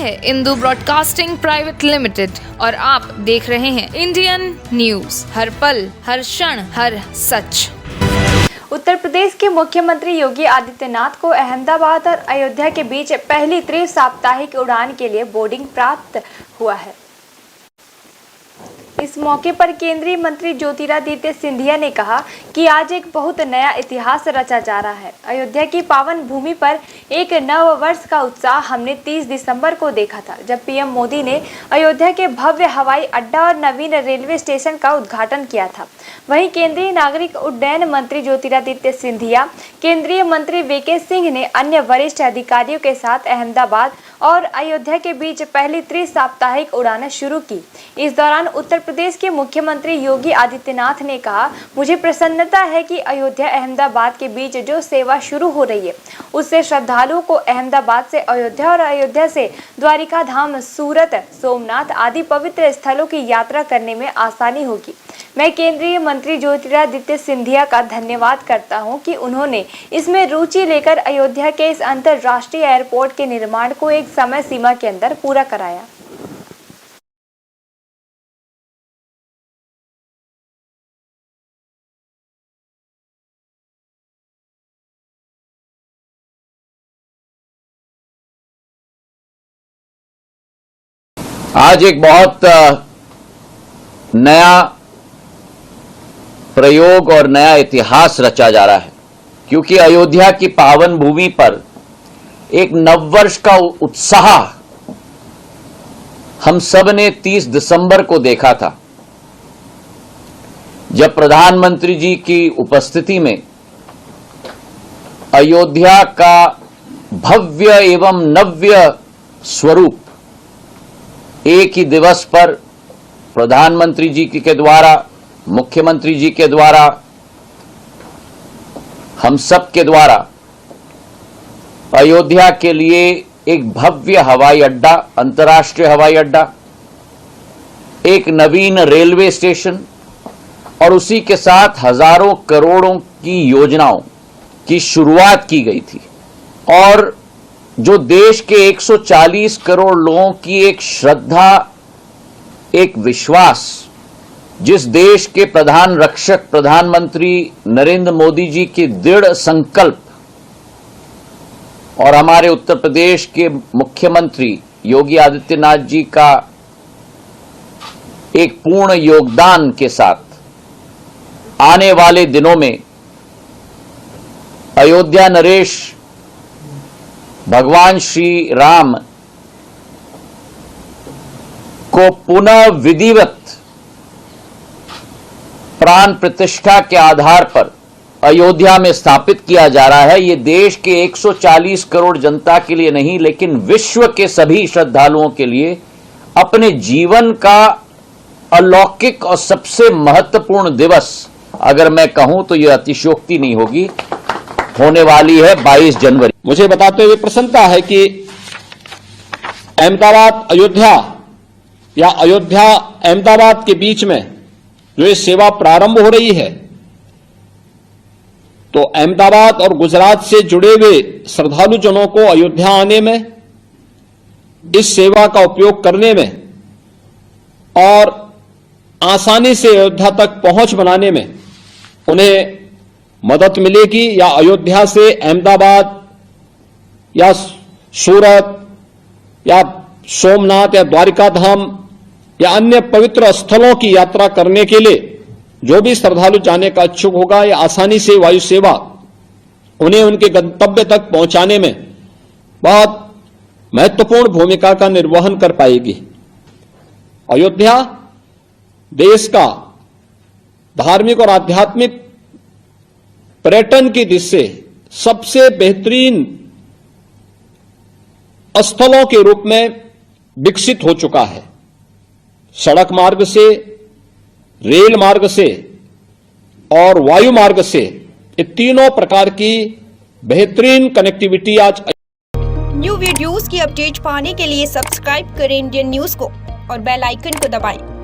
है Indu broadcasting private limited और आप देख रहे हैं इंडियन न्यूज, हर पल, हर क्षण, हर सच। उत्तर प्रदेश के मुख्यमंत्री योगी आदित्यनाथ को अहमदाबाद और अयोध्या के बीच पहली त्रि-साप्ताहिक उड़ान के लिए बोर्डिंग प्राप्त हुआ है। इस मौके पर केंद्रीय मंत्री ज्योतिरादित्य सिंधिया ने कहा कि आज एक बहुत नया इतिहास रचा जा रहा है। अयोध्या की पावन भूमि पर एक नव वर्ष का उत्साह हमने 30 दिसंबर को देखा था, जब पीएम मोदी ने अयोध्या के भव्य हवाई अड्डा और नवीन रेलवे स्टेशन का उद्घाटन किया था। वहीं केंद्रीय नागरिक उड्डयन मंत्री ज्योतिरादित्य सिंधिया, केंद्रीय मंत्री वीके सिंह ने अन्य वरिष्ठ अधिकारियों के साथ अहमदाबाद और अयोध्या के बीच पहली त्रि-साप्ताहिक उड़ानें शुरू की। इस दौरान उत्तर प्रदेश के मुख्यमंत्री योगी आदित्यनाथ ने कहा, मुझे प्रसन्नता है कि अयोध्या अहमदाबाद के बीच जो सेवा शुरू हो रही है उससे श्रद्धालुओं को अहमदाबाद से अयोध्या और अयोध्या से द्वारिका धाम, सूरत, सोमनाथ आदि पवित्र स्थलों की यात्रा करने में आसानी होगी। मैं केंद्रीय मंत्री ज्योतिरादित्य सिंधिया का धन्यवाद करता हूं कि उन्होंने इसमें रुचि लेकर अयोध्या के इस अंतर्राष्ट्रीय एयरपोर्ट के निर्माण को एक समय सीमा के अंदर पूरा कराया। आज एक बहुत नया प्रयोग और नया इतिहास रचा जा रहा है, क्योंकि अयोध्या की पावन भूमि पर एक नववर्ष का उत्साह हम सब ने 30 दिसंबर को देखा था, जब प्रधानमंत्री जी की उपस्थिति में अयोध्या का भव्य एवं नव्य स्वरूप एक ही दिवस पर प्रधानमंत्री जी के द्वारा, मुख्यमंत्री जी के द्वारा, हम सब के द्वारा अयोध्या के लिए एक भव्य हवाई अड्डा, अंतर्राष्ट्रीय हवाई अड्डा, एक नवीन रेलवे स्टेशन और उसी के साथ हजारों करोड़ों की योजनाओं की शुरुआत की गई थी। और जो देश के 140 करोड़ लोगों की एक श्रद्धा, एक विश्वास, जिस देश के प्रधान रक्षक प्रधानमंत्री नरेंद्र मोदी जी के दृढ़ संकल्प और हमारे उत्तर प्रदेश के मुख्यमंत्री योगी आदित्यनाथ जी का एक पूर्ण योगदान के साथ आने वाले दिनों में अयोध्या नरेश भगवान श्री राम को पुनः विधिवत प्राण प्रतिष्ठा के आधार पर अयोध्या में स्थापित किया जा रहा है। ये देश के 140 करोड़ जनता के लिए नहीं, लेकिन विश्व के सभी श्रद्धालुओं के लिए अपने जीवन का अलौकिक और सबसे महत्वपूर्ण दिवस, अगर मैं कहूं तो यह अतिशयोक्ति नहीं होगी, होने वाली है 22 जनवरी। मुझे बताते हुए प्रसन्नता है कि अहमदाबाद अयोध्या या अयोध्या अहमदाबाद के बीच में जो ये सेवा प्रारंभ हो रही है, तो अहमदाबाद और गुजरात से जुड़े हुए श्रद्धालुजनों को अयोध्या आने में, इस सेवा का उपयोग करने में और आसानी से अयोध्या तक पहुंच बनाने में उन्हें मदद मिलेगी। या अयोध्या से अहमदाबाद या सूरत या सोमनाथ या द्वारिका धाम या अन्य पवित्र स्थलों की यात्रा करने के लिए जो भी श्रद्धालु जाने का इच्छुक होगा, या आसानी से वायु सेवा उन्हें उनके गंतव्य तक पहुंचाने में बहुत महत्वपूर्ण भूमिका का निर्वहन कर पाएगी। अयोध्या देश का धार्मिक और आध्यात्मिक पर्यटन की दृष्टि से सबसे बेहतरीन स्थलों के रूप में विकसित हो चुका है। सड़क मार्ग से, रेल मार्ग से और वायु मार्ग से, ये तीनों प्रकार की बेहतरीन कनेक्टिविटी आज। न्यू वीडियोस की अपडेट पाने के लिए सब्सक्राइब करें इंडियन न्यूज को और बेल आइकन को दबाएं।